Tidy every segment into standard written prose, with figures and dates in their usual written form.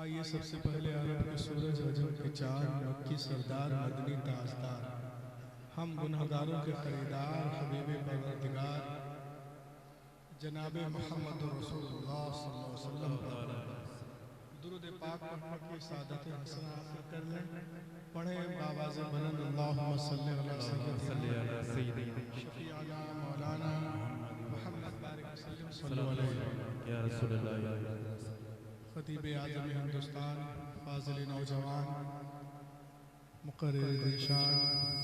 आइए सबसे पहले अरब के सूरज रजब के चांद मक्की सरदार मदनी ताजदार हम गुनहगारों के खरीदार हबीब परवरदिगार जनाबे मोहम्मद रसूलुल्लाह सल्लल्लाहु अलैहि वसल्लम पर दुरूद पाक पढ़ने की सादत हसना हासिल कर लें। पढ़े बावाज़े बुलंद अल्लाहुम्मा सल्ली अला सय्यिदिना शफीअना मौलाना मुहम्मद बारिक वसल्लम सल्लल्लाहु अलैहि या रसूलल्लाह। खतीब आज़म हिंदुस्तान फाज़िल नौजवान मुक़र्रिर इरशाद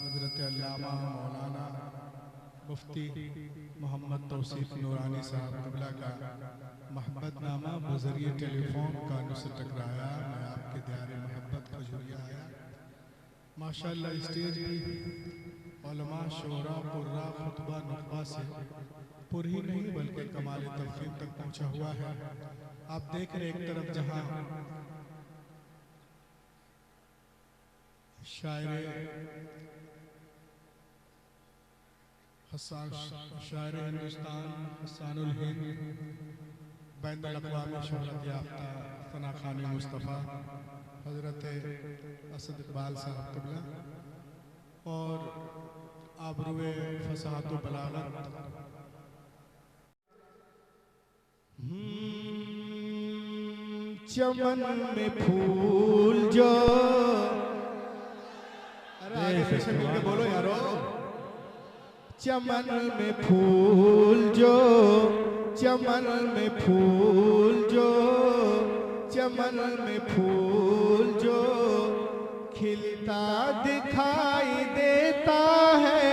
हज़रत अल्लामा मौलाना मुफ्ती मोहम्मद तौसीफ़ नूरानी साहब क़िबला का मोहब्बतनामा बज़रिए टेलीफोन कानों से टकराया। मैं आपके द्यारे मोहब्बत का जुरिया आया। माशाअल्लाह स्टेज भी उलमा शोरा कुर्रा खुतबा नुक़बा से पुर ही नहीं बल्कि कमाल तफ़हीम तक पहुँचा हुआ है। आप देख रहे एक तरफ जहाँ शायर हिंदुस्तान हसानुल हिंद बैनुल अक़वामी शोहरत याफ्ता फना खानी मुस्तफ़ा हज़रत असद इक़बाल साहब क़िबला और आबरूए फ़साहत व बलागत चमन में फूल जो अरे आगे पीछे मिलके बोलो यारो। चमन में फूल जो चमन में फूल जो चमन में फूल जो खिलता दिखाई देता है।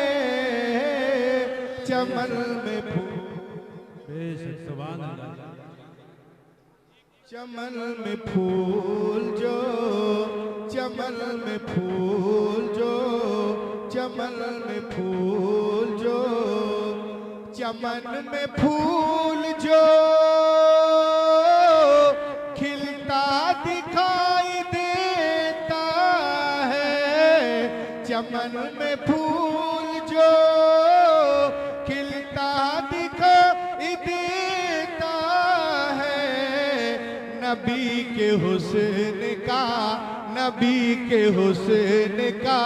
चमन में फूल चमन में फूल जो चमन में फूल जो चमन में फूल जो चमन में फूल जो खिलता दिखाई देता है। चमन में फूल जो खिलता दिखाई देता है। नबी के हुस्न का नबी के हुस्न का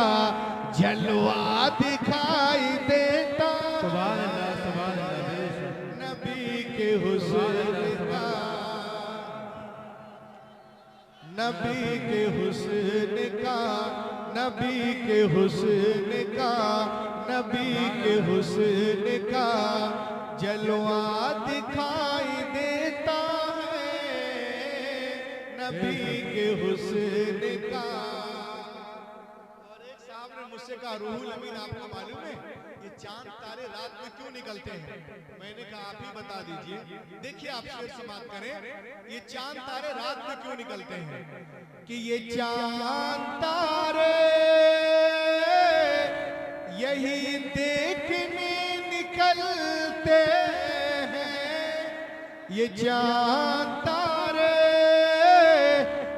जलवा दिखाई देता। सुभान अल्लाह सुभान अल्लाह। नबी के हुस्न का नबी के हुस्न का नबी के हुस्न का नबी के हुस्न का जलवा दिखाई देता है। नबी के हुस्न का। और एक साहब ने मुझसे कहा रूहुल अमीन आपको मालूम है ये चांद तारे रात में क्यों निकलते हैं? मैंने कहा आप ही बता दीजिए। देखिए आप शेर समाप्त करें। ये चांद तारे रात में क्यों निकलते हैं? कि ये चांद तारे यही देखने निकलते हैं। ये चांद तारे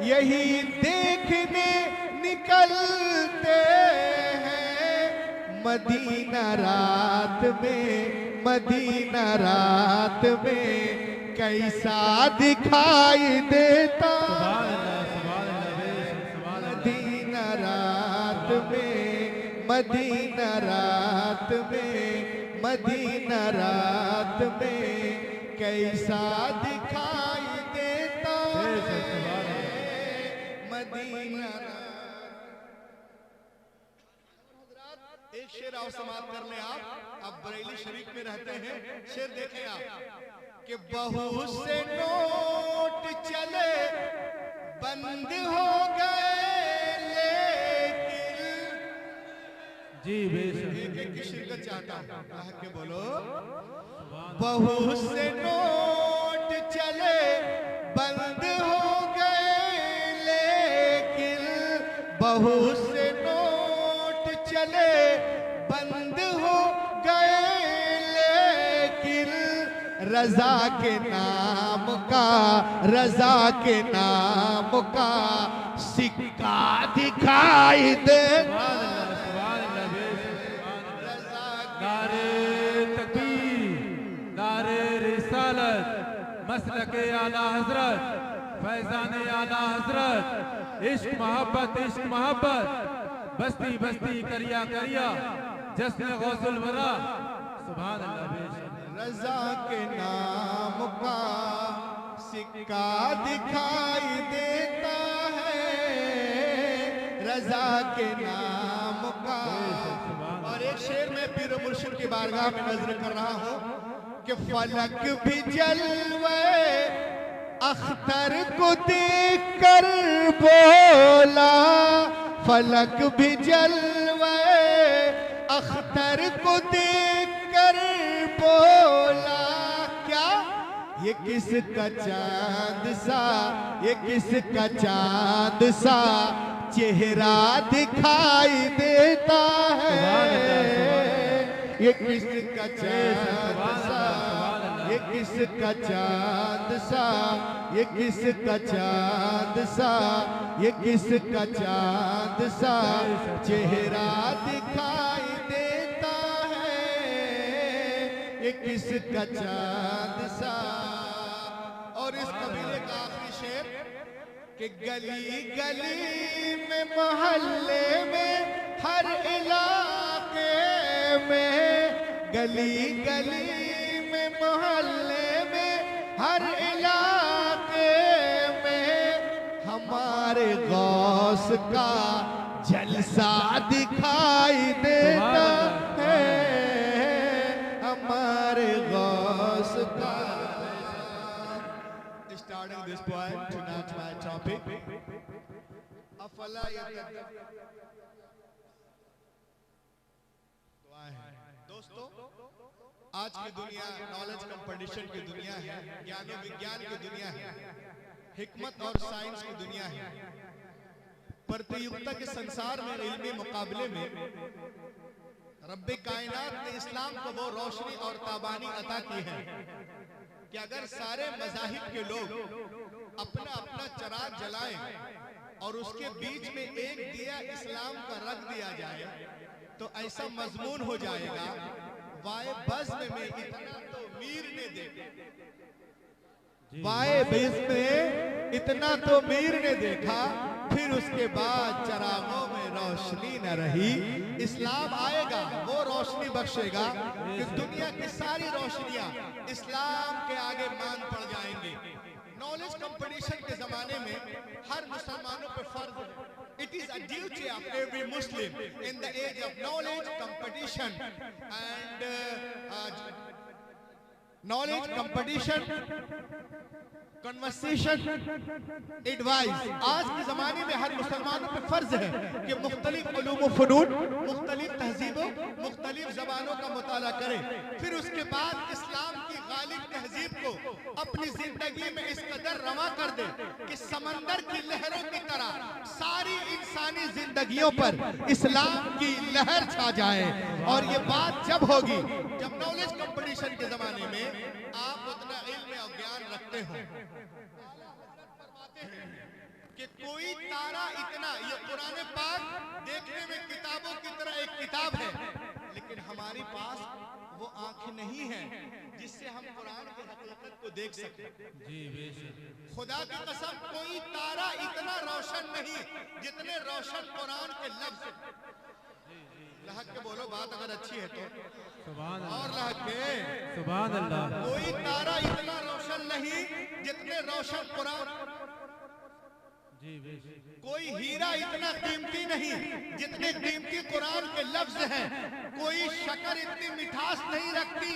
यही देखने निकलते हैं। मदीना रात में, मदीना रात में कैसा दिखाई देता। मदीना रात में, मदीना रात में, मदीना रात में कैसा दिखाई देता है मदीना। एक शेर आओ समाप्त कर लें आप बरेली शरीफ में रहते हैं। शेर देखें आप कि बहुत से नोट चले बंद हो गए लेकिन। जी बेशक एक की शिरकत चाहता हूं, कहा के बोलो। बहुत से नोट चले बंद हो गए लेकिन, बहुत से नोट चले बंद हो गए लेकिन, रजा के नाम का, रजा के नाम का सिक्का दिखाई देता। मसलके आला हजरत, फैजाने आला हजरत, इश्क मोहब्बत, इश्क मोहब्बत, बस्ती बस्ती करिया करिया, जश्न गौसुल वरा, सुभान अल्लाह बेशक। रजा के नाम का सिक्का दिखाई देता है, रजा के नाम का। और एक शेर में पीर मुर्शिद की बारगाह में नजर कर रहा हूं कि फलक भी जलवे अख्तर को देख कर बोला, फलक भी जलवे अख्तर को देख कर बोला। क्या ये किसका चांद सा, ये किसका चांद सा चेहरा दिखाई देता है। ये किसका चांद सा, ये किसका चांद सा, ये किसका चांद सा, ये किसका चांद सा चेहरा दिखाई देता है। ये किसका चांद सा। और इस कबीले का आखिरी शेर कि गली गली में, मोहल्ले में, हर इलाके में, गली गली में, मोहल्ले में, हर इलाके में हमारे गौस का जलसा दिखाई देता है, हमारे गौस का। Starting this poem, tonight's my topic. अफला दोस्तों, आज की दुनिया नॉलेज कंपटीशन की दुनिया है, ज्ञान विज्ञान की दुनिया है, हिकमत और साइंस की दुनिया है। प्रतियोगिता के संसार में, इल्मी मुकाबले में रब्बे कायनात ने इस्लाम को वो रोशनी और ताबानी अता की है कि अगर सारे मज़ाहिब के लोग अपना अपना चिराग जलाएं और उसके बीच में एक दिया इस्लाम का रख दिया जाए तो ऐसा मजमून हो जाएगा, वाए बज़्म में इतना तो मीर ने देखा, वाए बज़्म में इतना तो मीर ने देखा, फिर उसके बाद चिरागों में रोशनी न रही। इस्लाम आएगा, वो रोशनी बख्शेगा कि दुनिया की सारी रोशनियां इस्लाम के आगे मान पड़ जाएंगी। नॉलेज कंपटीशन के जमाने में हर मुसलमानों पे फर्ज है। It is a duty of every Muslim in the age of knowledge competition and knowledge competition, conversation, advice. आज के ज़माने में हर मुसलमानों पे फ़र्ज है कि मुख्तलिफ उलूम व फ़ुनून, मुख्तलिफ तहज़ीबों, मुख्तलिफ ज़बानों का मुताला करें। फिर उसके बाद इस्लाम की गालिब तहज़ीब को अपनी ज़िंदगी में इस कदर रवा कर दे कि समंदर की लहरों की तरह सारी इंसानी ज़िंदगियों पर इस्लाम की लहर छा जाए। और ये बात जब होगी जब नॉलेज कंपटीशन के ज़माने में आप उतना इल्म और ज्ञान रखते हो कि कोई तारा इतना, ये कुरान पाक देखने में किताबों की तरह एक किताब है, हमारे पास वो आंख नहीं है जिससे हम कुरान की हकीकत को देख सकें। जी बेशक। खुदा की कसम कोई तारा इतना रोशन नहीं जितने रोशन कुरान के लफ्ज। लहक के बोलो बात अगर अच्छी है तो। सुभान अल्लाह। और लहक के सुभान अल्लाह। कोई तारा इतना रोशन नहीं जितने रोशन कुरान। जी बेशक। कोई हीरा इतना कीमती नहीं जितने कीमती कुरान के लफ्ज हैं। कोई शक्कर इतनी मिठास नहीं रखती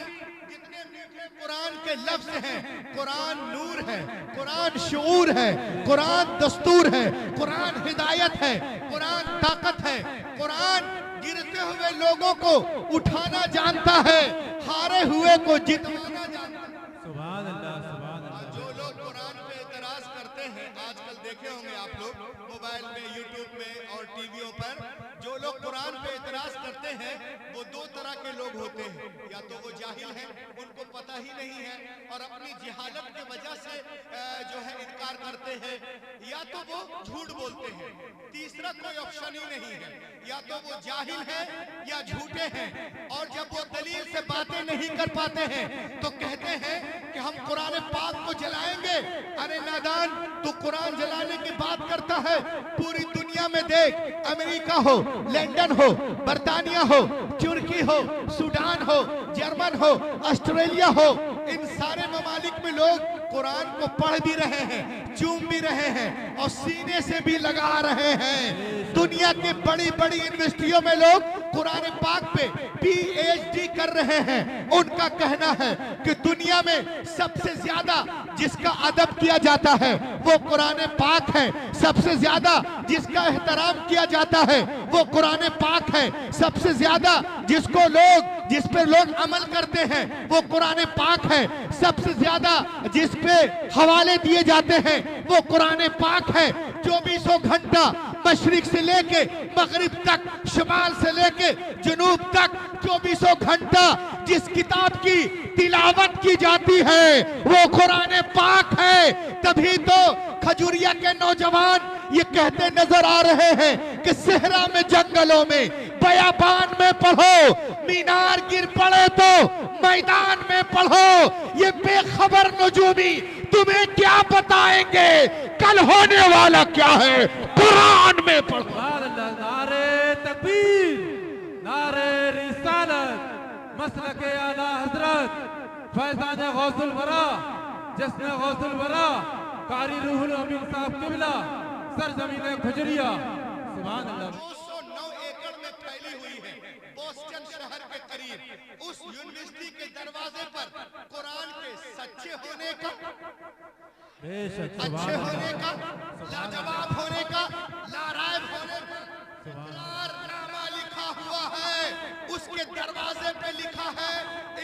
जितने मीठे कुरान के लफ्ज हैं। कुरान नूर है, कुरान शऊर है, कुरान दस्तूर है, कुरान हिदायत है, कुरान ताकत है। कुरान गिरते हुए लोगों को उठाना जानता है, हारे हुए को जितवाना जानता है। सुभान अल्लाह। सुभान अल्लाह। जो लोग कुरान पे एतराज करते हैं, आजकल देखे होंगे आप लोग मोबाइल में, यूट्यूब में और टीवियों पर, जो लोग कुरान पे एतराज करते हैं वो दो तरह के लोग होते हैं। या तो वो जाहिल हैं, उनको पता ही नहीं है और अपनी जिहालत की वजह से जो है इनकार करते हैं, या तो वो झूठ बोलते हैं। तीसरा कोई ऑप्शन ही नहीं है, या तो वो जाहिल है या झूठे हैं। और जब वो दलील से बातें नहीं कर पाते हैं तो कहते हैं कि हम कुरान पाक को जलाएंगे। अरे नादान, तू कुरान जलाने की बात करता है? पूरी दुनिया में देख, अमेरिका हो, लंदन हो, बर्तानिया हो, तुर्की हो, सूडान हो, जर्मन हो, ऑस्ट्रेलिया हो, इन सारे ममालिक में लोग कुरान को पढ़ भी रहे हैं, चूम भी रहे हैं और सीने से भी लगा रहे हैं। दुनिया की बड़ी बड़ी यूनिवर्सिटियों में लोग कुरान पाक पे PhD कर रहे हैं। उनका कहना है कि दुनिया में सबसे ज्यादा जिसका अदब किया जाता है वो कुरान पाक है। सबसे ज्यादा जिसका एहतराम किया जाता है वो कुरान पाक है। सबसे ज्यादा जिस पर लोग अमल करते हैं वो कुरान पाक है। सबसे ज्यादा जिस पे हवाले दिए जाते हैं वो कुरान पाक है। 24 घंटा मशरिक से लेके मगरिब तक, शुमाल से लेके जुनूब तक 24 घंटा जिस किताब की तिलावत की जाती है वो कुरान पाक है। तभी तो खजूरिया के नौजवान ये कहते नजर आ रहे हैं कि सेहरा में, जंगलों में, बयाबान में पढ़ो, मीनार गिर पड़े तो मैदान में पढ़ो। ये बेखबर नजूमी तुम्हें क्या बताएंगे कल होने वाला क्या है, कुरान में पढ़ो। नारे तकबीर, नारे रिसालत, मसलके आला हजरत फैजान गौसुल वरा, जश्न गौसुल वरा, कारी रूहुल अमीन साहब किबला, सरजमीन खुजरिया। सुभान अल्लाह। 209 एकड़ में फैली हुई है बोस्टन शहर के करीब। उस यूनिवर्सिटी के दरवाजे पर कुरान के सच्चे होने का, अच्छे होने का, लाजवाब होने का, लारायब होने का इकरारनामा लिखा हुआ है। उसके दरवाजे पे लिखा है,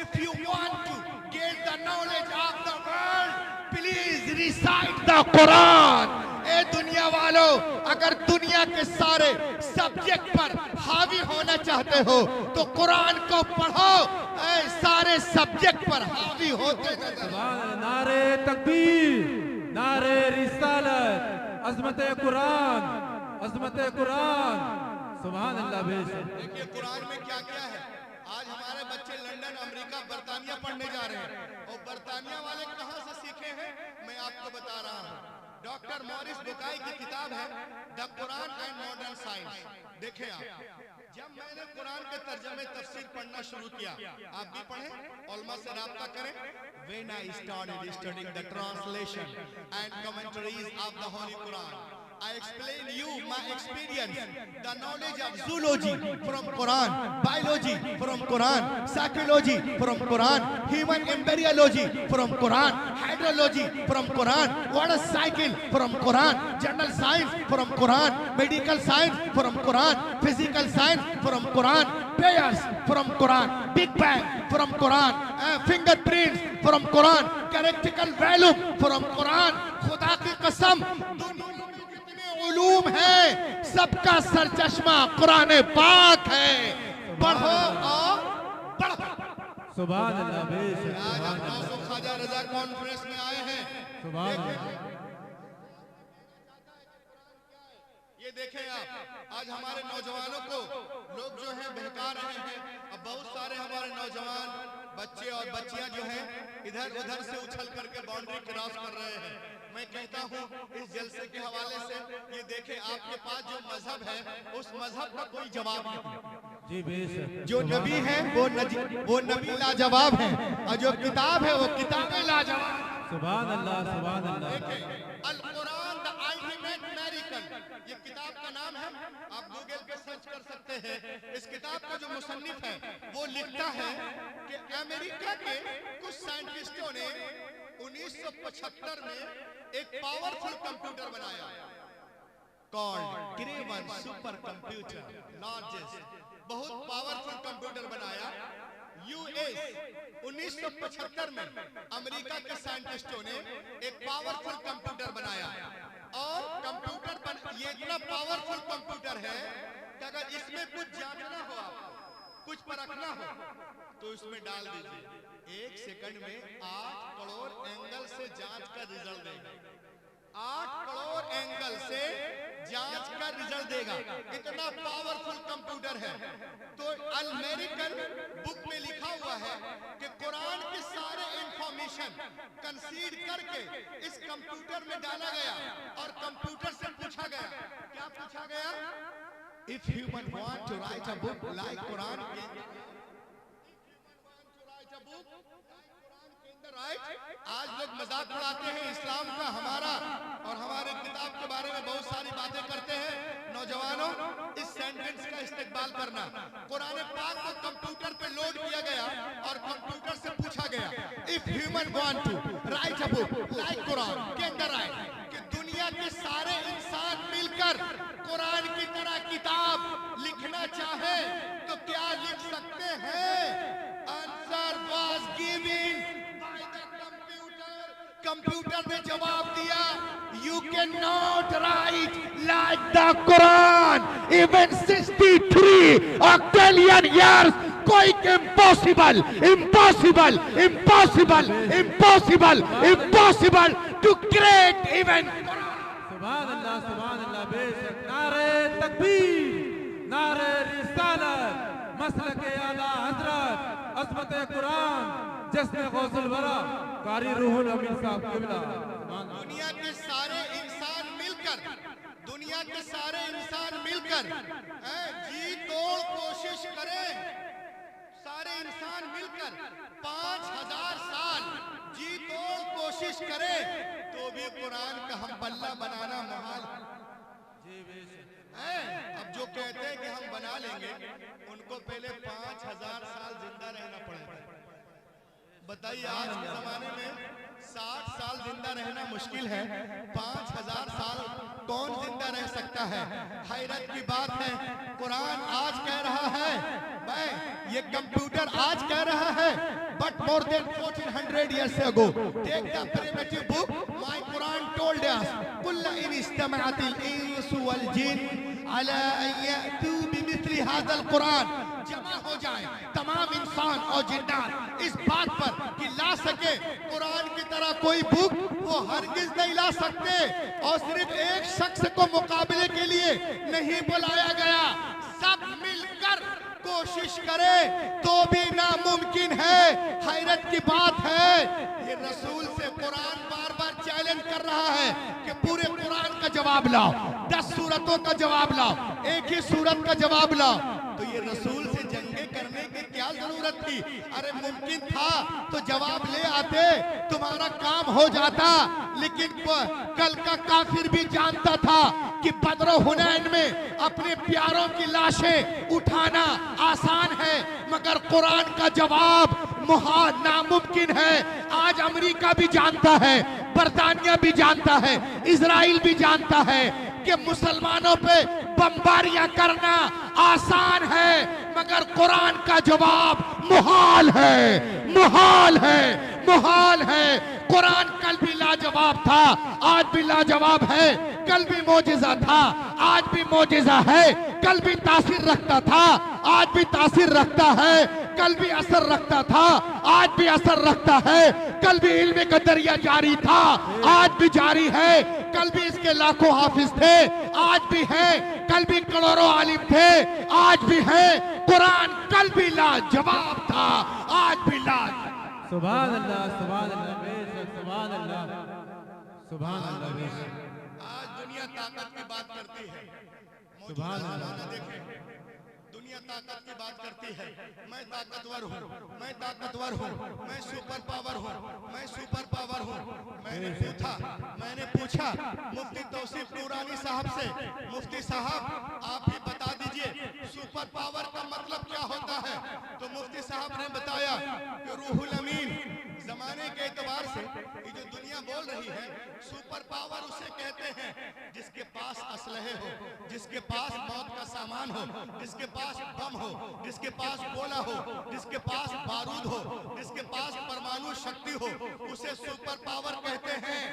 if you want to get the knowledge of the world please recite the Quran. ए दुनिया वालों, अगर दुनिया के सारे सब्जेक्ट पर हावी होना चाहते हो तो कुरान को पढ़ो। सारे सब्जेक्ट पर हावी होते नजर। नारे तकबीर, नारे रिसालत, अजमत कुरान, अजमत कुरान। सुभान अल्लाह। बेशक। देखिए कुरान में क्या क्या है। आज हमारे बच्चे लंदन, अमेरिका, बर्तानिया पढ़ने जा रहे हैं और बर्तानिया वाले कहां से सीखे हैं मैं आपको बता रहा हूं। डॉक्टर मॉरिस बुकाई की किताब है the Quran and modern science. देखें आप, जब मैंने कुरान के तर्जमे तफसीर पढ़ना शुरू किया, आप भी पढ़ें, उलमा से राब्ता करें। When I started studying the translation and commentaries of the Holy Quran, I explain you my experience, the knowledge of zoology from Quran, biology from Quran, psychology from Quran, human embryology from Quran, hydrology from Quran, water cycle from Quran, general science from Quran, medical science from Quran, physical science from Quran, pairs from Quran, Big Bang from Quran, fingerprints from Quran, characteristical value from Quran। खुदा की कसम उलूम है सबका सरचश्मा कुरान पाक है। पढ़ो और पढ़ो। सुभान अल्लाह। बेशक। आज हम ख्वाजा रजा कॉन्फ्रेंस में आए हैं। सुभान अल्लाह। ये देखें आप, आज हमारे नौजवानों को लोग जो है बहका रहे हैं। अब बहुत सारे इधर उधर से उछल करके बाउंड्री क्रॉस कर रहे हैं। मैं कहता हूँ इस जलसे के हवाले से ये देखें, आपके पास जो मजहब है उस मजहब का कोई जवाब नहीं। जी बेशक। जो नबी है वो नबी लाजवाब है, और जो किताब है वो किताबें लाजवाब। सुभान अल्लाह, सुभान अल्लाह। अल कुरान द अल्टीमेट अमेरिकन, ये किताब का नाम है, आप गूगल पे सर्च कर सकते हैं। इस किताब का जो मुसन्निफ है वो लिखता है कि अमेरिका के कुछ साइंटिस्टों ने 1975 में एक पावरफुल कंप्यूटर बनाया, called Kraven super computer, largest, बहुत पावरफुल कंप्यूटर बनाया। यूएस 1975 में अमेरिका के साइंटिस्टों ने एक पावरफुल कंप्यूटर बनाया, और ये इतना पावरफुल कंप्यूटर है कि अगर इसमें कुछ जांचना हो, आपको कुछ परखना हो, तो इसमें डाल दीजिए, 1 सेकंड में 8 करोड़ एंगल से जांच का रिजल्ट देगा। 8 करोड़ एंगल से जांच का रिजल्ट देगा, इतना पावरफुल कंप्यूटर है। तो अमेरिकन बुक में लिखा हुआ है कि कुरान के सारे इंफॉर्मेशन कंसीड करके इस कंप्यूटर में डाला गया, और कंप्यूटर से पूछा गया, क्या पूछा गया? If human want to write a book like Quran, आज लोग मजाक उड़ाते हैं इस्लाम का, हमारा और हमारे किताब के बारे में बहुत सारी बातें करते हैं। नौजवानों, इस सेंटेंस का इस्तेमाल करना। कुरान पाक को कंप्यूटर पे लोड किया गया और कंप्यूटर से पूछा गया, if human want to write a book like Quran can the write, कि दुनिया के सारे इंसान मिलकर कुरान की तरह किताब लिखना चाहे तो क्या लिख सकते हैं? Answer was given. कंप्यूटर ने जवाब दिया, you can not write like the Quran, even 63 octillion years, कोई impossible impossible impossible impossible impossible to create even. सुभान अल्लाह, सुभान अल्लाह। बेशक। नारे तकबीर, नारे रिसालत, मसलके आला हजरत, अज़मत कुरान, जश्न गौसुल वरा, कारी रूहुल अमीन साहब किबला। दुनिया के सारे इंसान मिलकर, दुनिया के सारे इंसान मिलकर जी तोड़ कोशिश करें, सारे इंसान मिलकर 5000 साल जी तोड़ कोशिश करें, तो भी कुरान का हम बल्ला बनाना मुहाल है। अब जो कहते हैं कि हम बना लेंगे, उनको पहले 5000 साल जिंदा रहना पड़ेगा। बताइए, आज के जमाने में 60 साल जिंदा रहना मुश्किल है, 5000 साल कौन जिंदा रह सकता है? हैरत की बात है, कुरान आज कह रहा है, मैं ये कंप्यूटर आज कह रहा है, but more than 1400 years ago, take the primitive book, my Quran told us, कुल्ला इन इस्तमाअतिल इंसु वल जिन अला अन यअतू बिमिस्ली हाज़ल कुरान, जमा हो जाए तमाम इंसान और जिन्नात इस बात पर कि ला सके कुरान की तरह कोई बुक, वो हरगिज नहीं ला सकते। और सिर्फ एक शख्स को मुकाबले के लिए नहीं बुलाया गया, सब मिलकर कोशिश करे तो भी नामुमकिन है। हैरत की बात है, ये रसूल से कुरान बार बार चैलेंज कर रहा है कि पूरे कुरान का जवाब लाओ, 10 सूरतों का जवाब लाओ, एक ही सूरत का जवाब लाओ। तो ये रसूल से जंगें करने की क्या जरूरत थी? अरे मुमकिन था तो जवाब ले आते, तुम्हारा काम हो जाता। लेकिन कल का काफिर भी जानता था कि बद्र हुनैन में अपने प्यारों की लाशें उठाना आसान है, मगर कुरान का जवाब नामुमकिन है। आज अमेरिका भी जानता है, बरतानिया भी जानता है, इजराइल भी जानता है कि मुसलमानों पे बमबारियां करना आसान है, मगर कुरान का जवाब मुहाल है, मुहाल है, मुहाल है। कुरान कल भी लाजवाब था, आज भी लाजवाब है। कल भी मोजिज़ा था, आज भी मोजिज़ा है। कल भी तासीर रखता था, आज भी तासीर रखता है। कल भी असर रखता था, आज भी असर रखता है। कल भी इल्म का दरिया जारी था, आज भी जारी है। कल भी इसके लाखों हाफिज थे, आज भी है। कल भी करोड़ों आलिम थे, आज भी है। कुरान कल भी लाजवाब था, आज भी लाजवाब। सुभान अल्लाह बेशक सुभान अल्लाह बेशक। आज दुनिया ताकत की बात करती है, सुभान अल्लाह। देखें दुनिया ताकत की बात करती है, मैं ताकतवर हूँ, मैं ताकतवर हूँ, मैं सुपर पावर हूँ, मैं सुपर पावर हूँ। मैंने पूछा मुफ्ती तौसीफ नूरानी साहब से, मुफ्ती साहब आप ही बता दीजिए सुपर पावर का मतलब क्या होता है? तो मुफ्ती साहब ने बताया कि रूहुल अमीन, जमाने के एतबार से ये जो दुनिया बोल रही है सुपर पावर उसे कहते हैं जिसके पास असलहे हो, जिसके पास मौत का सामान हो, जिसके पास बम हो, जिसके पास गोला हो, जिसके पास बारूद हो, जिसके पास परमाणु शक्ति हो, उसे सुपर पावर कहते हैं।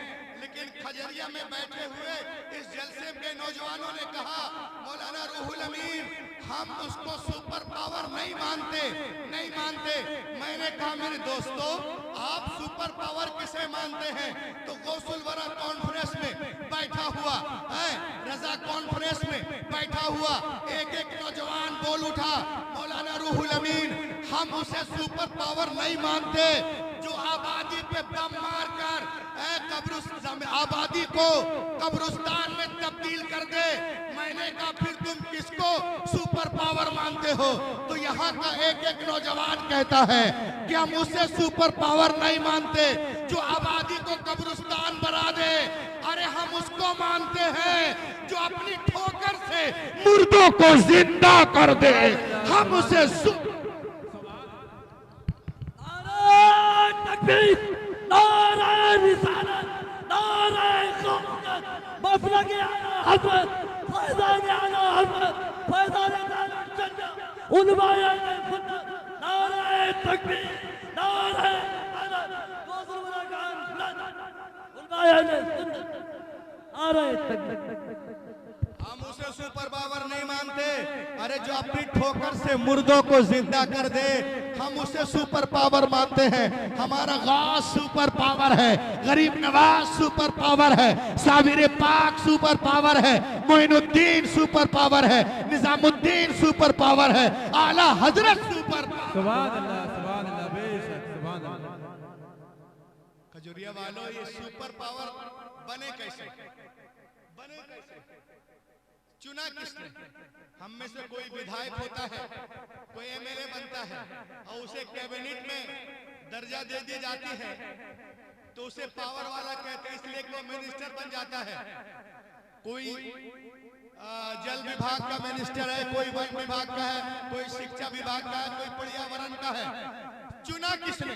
लेकिन खजरिया में बैठे हुए इस जलसे के नौजवानों ने कहा मौलाना रूहुल अमीन हम उसको सुपर पावर नहीं मानते। मैंने कहा मेरे दोस्तों आप सुपर पावर किसे मानते हैं? तो गौसुल वरा कॉन्फ्रेंस में बैठा हुआ है, रजा कॉन्फ्रेंस में बैठा हुआ एक नौजवान बोल उठा मौलाना रूहुल अमीन हम उसे सुपर पावर नहीं मानते जो आबादी पे बम मारकर आबादी को कब्रिस्तान में तब्दील कर दे। मैंने कहा फिर तुम किसको सुपर पावर मानते हो? तो यहाँ का एक नौजवान कहता है कि हम उसे सुपर पावर नहीं मानते जो आबादी को कब्रिस्तान बना दे। अरे हम उसको मानते हैं जो अपनी ठोकर से मुर्दों को जिंदा कर दे। हम उसे हम उसे सुपर पावर नहीं मानते। अरे जो अपनी ठोकर से मुर्दों को जिंदा कर दे हम उसे सुपर पावर मानते हैं। हमारा गास सुपर पावर है, गरीब नवाज सुपर पावर है, साबिर पाक सुपर पावर है, मोइनुद्दीन सुपर पावर है, निजामुद्दीन सुपर पावर है, आला हजरत सुपर सुभान अल्लाह बेशक सुभान अल्लाह। खजुरिया वालों ये सुपर पावर बने कैसे? चुना किसने? हम में से कोई विधायक होता है, कोई एमएलए बनता है और उसे कैबिनेट में दर्जा दे दी जाती है तो उसे पावर वाला कहते हैं, इसलिए वो मिनिस्टर बन जाता है। कोई जल विभाग का मिनिस्टर है, कोई वन विभाग का है, कोई शिक्षा विभाग का है, कोई पर्यावरण का है। चुना किसने?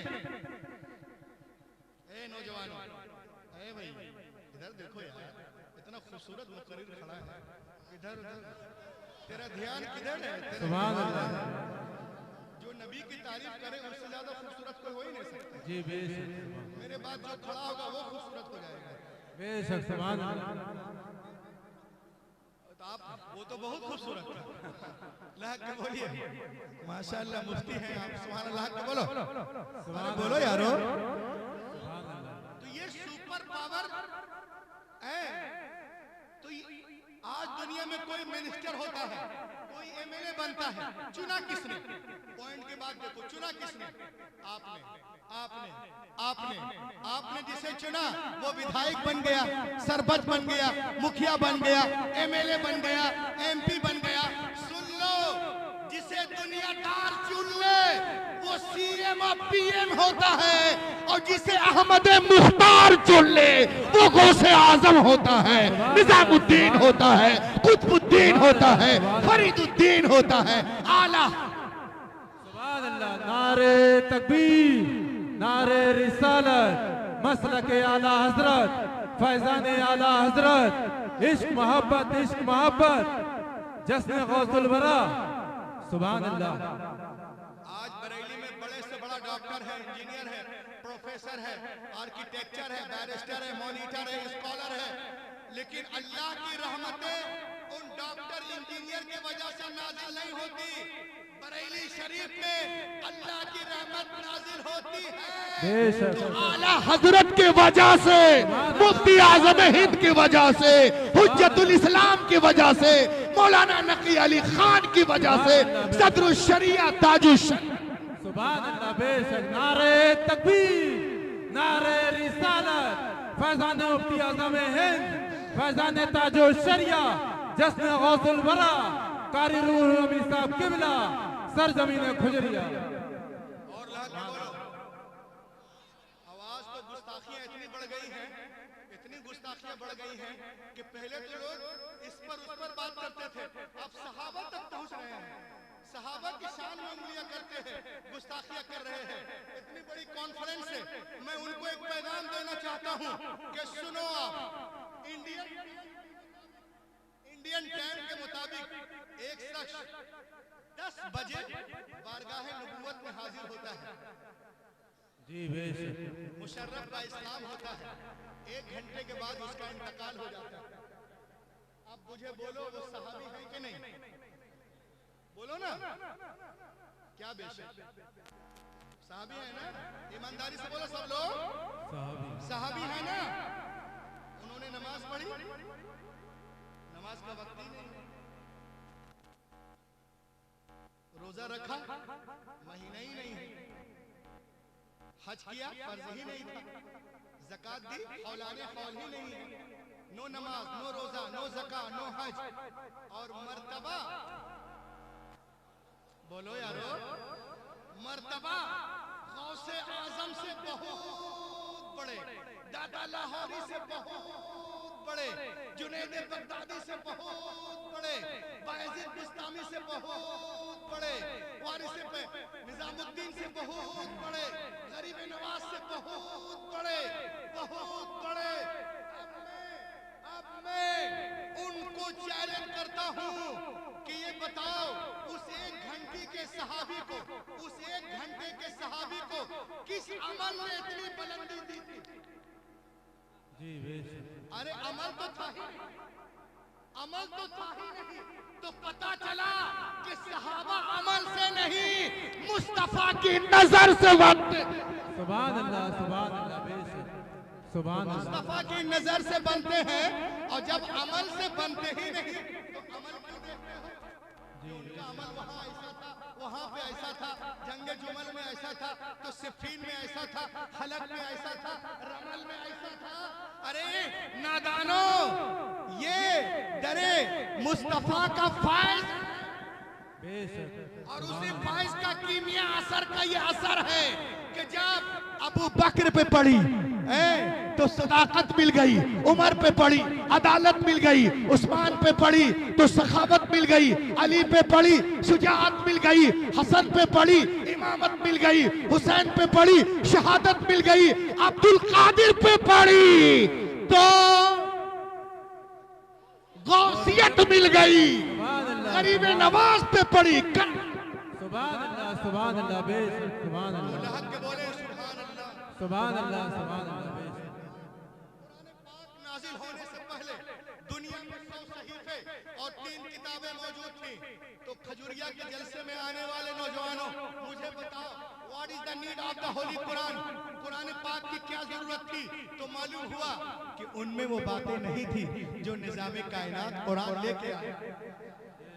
नौजवान भाई इधर देखो यार, इतना खूबसूरत मुकर्रिर खड़ा है, इधर तेरा ध्यान किधर है? सुभान अल्लाह। जो नबी की तारीफ करे उससे ज्यादा खूबसूरत कोई हो ही नहीं सकता। जी बेशक। मेरे बाद जो खड़ा होगा वो खूबसूरत हो जाएगा। बेशक सुभान अल्लाह। तो आप वो तो बहुत खूबसूरत है। अल्लाह के बोलिए माशाअल्लाह मुफ्ती हैं आप, सुभान अल्लाह के बोलो, बोलो यारो। तो ये सुपर पावर है। तो आज दुनिया में कोई मिनिस्टर होता है, कोई एमएलए बनता है, चुना किसने? पॉइंट के बाद देखो, चुना किसने? आपने आपने आपने आपने जिसे चुना वो विधायक बन गया, सरपंच बन गया, मुखिया बन गया, एमएलए बन गया, एमपी बन गया। सुन लो, जिसे दुनियादार चुन ले वो सीएम और पीएम होता है, और जिसे अहमद मुख्तार चुन ले वो गौसे आजम होता है, निजामुद्दीन होता है, कुतुबुद्दीन होता है, फरीदुद्दीन होता है। आला सुभान अल्लाह। नारे तकबीर, नारे रिसालत, मसलक आला हजरत, फैजान आला हजरत, इश्क मोहब्बत जश्न गौसुल वरा। सुभान अल्लाह। आज बरेली में बड़े से बड़ा डॉक्टर है, इंजीनियर है, प्रोफेसर है, आर्किटेक्चर है, बैरिस्टर है, मॉनिटर है, स्कॉलर है, लेकिन अल्लाह की रहमतें उन डॉक्टर इंजीनियर की वजह से नाजिल नहीं होती। बरेली शरीफ में अल्लाह की रहमत नाजिल होती है तो आला हजरत की वजह से, मुफ्ती आजम हिंद की वजह से, हुज्जतुल इस्लाम की वजह से, मौलाना नकी अली खान की वजह से, सदरुल शरिया ताजुश। सुभान अल्लाह बेशक। नारे तकबीर, नारे रिसालत, फैजान मुफ्ती आज़म हिंद, फैजान ताजो शरिया, जश्न गौसुल वरा, कारी रूहुल अमीन साहब किबला, सरजमीन खुजरिया। और आवाज तो गुस्ताखियां इतनी बढ़ गई हैं, इतनी गुस्ताखियां बढ़ गई हैं कि पहले तो लोग इस पर उस पर बात करते थे, अब सहाबा तक पहुंच रहे हैं, सहाबा की शान में उंगलियां करते हैं, गुस्ताखियां कर रहे हैं। इतनी बड़ी कॉन्फ्रेंस है, मैं उनको एक पैगाम देना चाहता हूं कि सुनो आप, इंडियन टाइम के मुताबिक एक शख्स 10 बजे बारगाह नबूवत में हाजिर होता है, जी बेशक। मुशर्रफ का इस्लाम होता है, 1 घंटे के बाद उसका इंतकाल हो जाता है। अब मुझे बोलो वो सहाबी है कि नहीं? बोलो ना, क्या बेशक सहाबी है ना? ईमानदारी से बोलो सब लोग, सहाबी है ना? उन्होंने नमाज पढ़ी, नमाज का वक्त ही नहीं, रोजा रखा, महीना ही नहीं है, हज किया, फर्ज ही नहीं था, ज़कात दी, औलाने खौल ही नहीं है, नो नमाज, नो रोजा, नो ज़का, नो हज, और मर्तबा, बोलो यारो, मर्तबा गौसे आजम से बहुत बड़े, दादा लाहौरी से बहुत बड़े, जुनैद बगदादी से बहुत बड़े, बायजीद बिस्तामी से बहुत बड़े, वारिस निजामुद्दीन से बहुत बड़े, गरीब नवाज से बहुत बड़े, बहुत बड़े। अब मैं उनको चैलेंज करता हूं कि ये बताओ उस 1 घंटे के सहाबी को, उस 1 घंटे के सहाबी को किस अमल ने इतनी बुलंदी दी थी? जी बेशक। अरे अमल तो था ही नहीं, अमल तो था ही नहीं, तो पता चला कि सहाबा अमल से नहीं मुस्तफा की नजर से बनते। सुभान अल्लाह बेशक, सुभान अल्लाह। मुस्तफा की नजर से बनते हैं, और जब अमल से बनते ही नहीं तो अमल क्यों देखते हो? उनका अमल वहाँ ऐसा था, वहाँ पे ऐसा था, जंगे जुमल में ऐसा था, तो सिफीन में ऐसा था, हलक में ऐसा था, रमल में ऐसा था। अरे नादानो, ये दरे मुस्तफा का फैज बेशक, और उसी फैज का कीमिया असर का ये असर है कि जब अबू बकर पे पड़ी तो सदाकत मिल गई, उमर पे पड़ी अदालत मिल गई, उस्मान पे पड़ी तो सखावत मिल गई, अली पे पड़ी शुजाअत मिल गई, हसन पे पड़ी इमामत मिल गई, हुसैन पे पड़ी शहादत मिल गई, अब्दुल कादिर पे पड़ी तो गौसियत मिल गई, गरीब नवाज पे पड़ी। सुभान अल्लाह बेशक, सुभान अल्लाह, सुभान अल्लाह, सुभान अल्लाह बेशक। नाजिल होने से पहले दुनिया में 100 सहीफे और 3 किताबें मौजूद थी। तो खजूरिया के जलसे में आने वाले नौजवानों, मुझे बताओ what is the need of the Holi Quran? Quran पाक की क्या जरूरत थी? तो मालूम हुआ कि उनमें वो बातें नहीं थी जो निजामे कायनात कुरान लेके आया।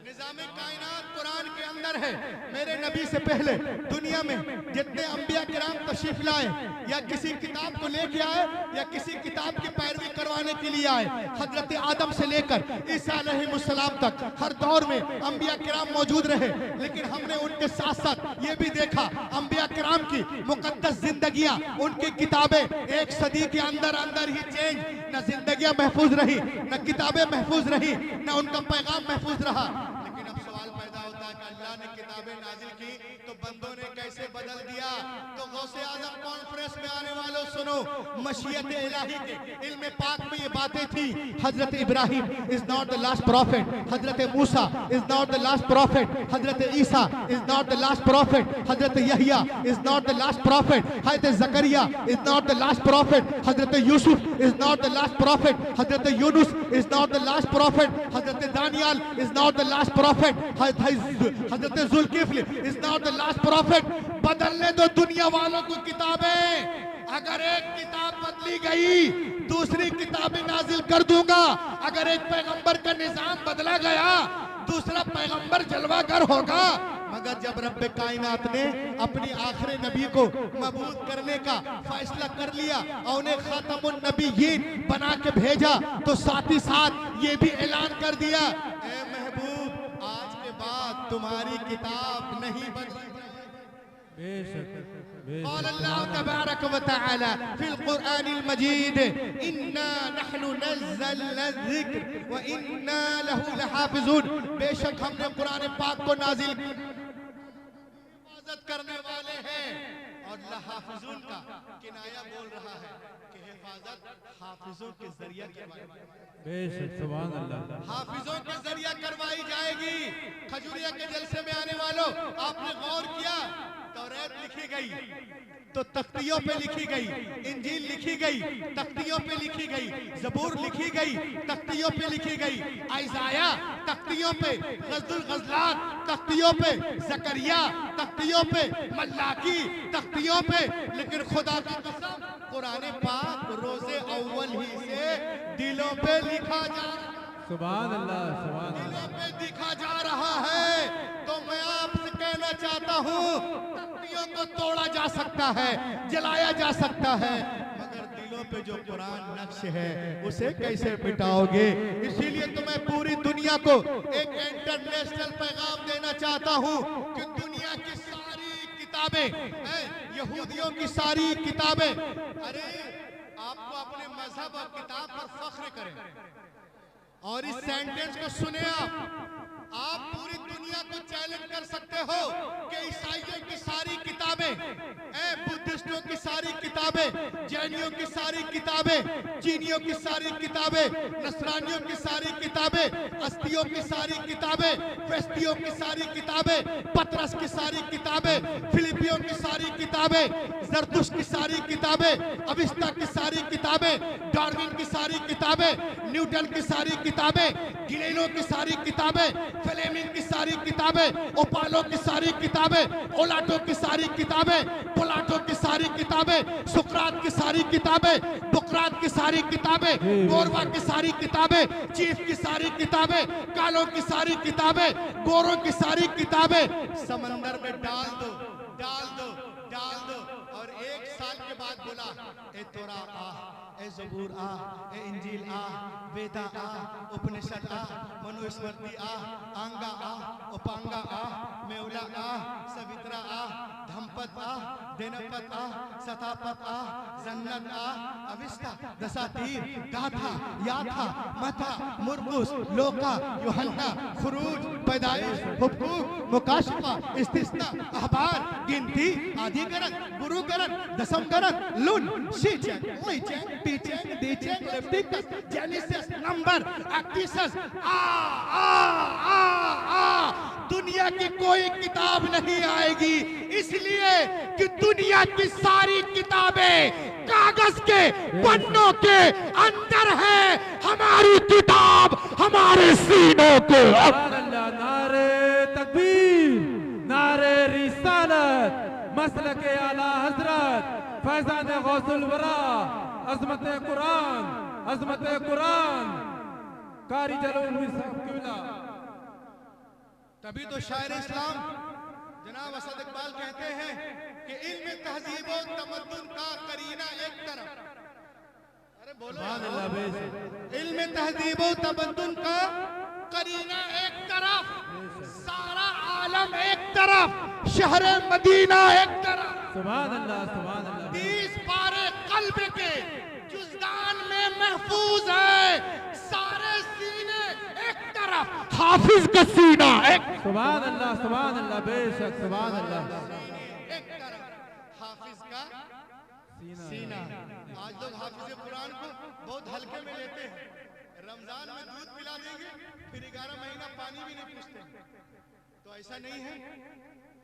निजामे कायनात कुरान के अंदर है। मेरे नबी से पहले दुनिया में जितने अंबिया किराम तशरीफ लाए या किसी किताब को लेके आए या किसी किताब की पैरवी करवाने के लिए आए, हजरत आदम से लेकर ईसा अलैहिस्सलाम तक हर दौर में अंबिया किराम मौजूद रहे। लेकिन हमने उनके साथ साथ ये भी देखा अंबिया किराम की मुकद्दस जिंदगियां, उनकी किताबें 1 सदी के अंदर अंदर ही चेंज, न जिंदगियां महफूज रही, न किताबें महफूज रही, न उनका पैगाम महफूज रहा। लेकिन अब सवाल पैदा होता है कि अल्लाह ने किताबें नाजिल की तो बंदों ने कैसे बदल दिया? तो गौसे आजम कॉन्फ्रेंस में आने वालों सुनो, मशीयत इलाही के इल्म पाक में ये बातें थी। हजरत Ibrahim is not the last prophet, हजरत Musa is not the last prophet, हजरत Isa is not the last prophet, हजरत Yahya is not the last prophet, हजरत Zakariya is not the last prophet, हजरत Yusuf is not the last prophet, हजरत Yunus is not the last prophet, हजरत Daniyal is not the last prophet, हजरत Zulkifl is not the last prophet. बदलने दो दुनिया वालों को किताबें, अगर एक किताब बदली गई दूसरी किताबें नाजिल कर दूंगा। अगर एक पैगंबर का निजाम बदला गया दूसरा पैगंबर जलवागर होगा। मगर जब रब्बे कायनात ने अपनी आखिरी नबी को मबूस करने का फैसला कर लिया और उन्हें खातमुन नबीयीन बना के भेजा, तो साथ ही साथ ये भी ऐलान कर दिया, ए महबूब, आज के बाद तुम्हारी किताब नहीं बदली। और अल्लाह तबारक व तआला फिल कुरआनिल मजीद, इन्ना नहनु नज़्ज़लना ज़िक्र व इन्ना लहू लहाफ़िज़ून, बेशक हमने कुरान पाक को नाजिल हिफाजत करने वाले हैं। और लहाफ़िज़ून का किनाया बोल रहा है कि हिफाजत हाफिजों के जरिए बेशक, सुभान अल्लाह, हाफिजों के जरिए करवाई जाएगी। खजूरिया के जलसे में आने वालों, आपने गौर किया, तौरात लिखी गई तो तख्तियों पे लिखी गई, इंजील लिखी गई तख्तियों पे लिखी गई, ज़बूर लिखी गई तख्तियों पे लिखी गई, इज़ाया तख्तियों पे, गज़ुल गज़लात तख्तियों पे, ज़करिया तख्तियों पे, मल्लाकी तख्तियों पे। लेकिन खुदा की कसम, कुरान पाक रोज़े अव्वल ही से दिलों पे लिखा जा रहा है, सुभान अल्लाह, सुभान अल्लाह, दिलों पे लिखा जा रहा है। तो मैं आपसे कहना चाहता हूँ, तख्तियों को तोड़ा जा सकता है, जलाया जा सकता है, मगर दिलों पे जो कुरान नक्श है उसे कैसे मिटाओगे? इसीलिए तो मैं पूरी दुनिया को एक इंटरनेशनल पैगाम देना चाहता हूँ कि दुनिया की सारी किताबें, यहूदियों की सारी किताबें, अरे आपको अपने मजहब और किताब पर फख्र करें। और इस सेंटेंस को सुने आप पूरी दुनिया को चैलेंज कर सकते हो कि ईसाइयों की सारी किताबें, बुद्धिस्टों की सारी किताबें, जैनियों की सारी किताबें, चीनियों की सारी किताबें, नसरानियों की सारी किताबें, अस्तियों की सारी किताबें, फेस्तियों की सारी किताबें, पतरस की सारी किताबें, फिलिपियों की सारी किताबें, जरतुश की सारी किताबें, अविस्ता की सारी किताबें, डार्विन की सारी किताबें, न्यूटन की सारी किताबें, गिलेनो की सारी किताबें, फ्लेमिंग की सारी किताबें, ओपालो की सारी किताबें, ओलाटो की सारी किताबें, पोलाटो की सारी किताबें, सुकरात की सारी किताबें, बुकरात की सारी किताबें, गोरवा की सारी किताबें, चीफ की सारी किताबें, कालों की सारी किताबें, गोरों की सारी किताबें समंदर में डाल दो, डाल दो, डाल दो। और एक साल के बाद बोला, ए तोरा आ, ए ज़बूर आ, ए इंजील आ, वेदा आ, उपनिषद आ, मनुस्मृति आ, आंगा आ, उपांगा आ, मेवला आ, सवित्रा आ, धम्पत आ, देनपत आ, सतापत आ, जन्नत आ, अविस्ता, दसातीर, गाथा, याथा, मथा, मुरमुस, लोका, यूहन्ना, खुरूज, पैदाइश, हुक्कूक, मुकाशफा, इस्तिस्ना, अहबार, गिनती, आदिकरण, गुरुकरण, दशमकरण, लुन, शीचन, ओइचन, पीचन, दीचन, लेफ्टिकस, जेनेसिस, नंबर, एक्टिसस, दुनिया की कोई किताब नहीं आएगी, इसलिए कि दुनिया की सारी किताबें कागज के पन्नों के अंदर है। हमारी किताब हमारे सीनों को। नारे तकबीर, नारे रिसालत, मसलक आला हजरत फैजान गौसुल वरा, अजमत कुरान, अजमत कुरान, कारी जलूल किबला। तभी तो शायर इस्लाम जनाब असद इकबाल कहते हैं कि इल्म तहजीब और तमद्दुन का करीना एक तरफ, अरे बोलो, इल्म तहजीब और तमद्दुन का करीना एक तरफ, सारा आलम एक तरफ, शहर मदीना एक तरफ, सुभान अल्लाह, सुभान अल्लाह, 30 पारे कल्ब के जुज़दान में महफूज है, सारे सीने एक तरफ, हाफिज का सीना एक, सुभान अल्लाह, सुभान अल्लाह, बेशक, सुभान अल्लाह, एक तरफ हाफिज का सीना। आज लोग हाफिज कुरान को बहुत हल्के में लेते हैं, रमजान में दूध पिला देंगे, फिर 11 महीना पानी भी नहीं पूछते। तो ऐसा नहीं है,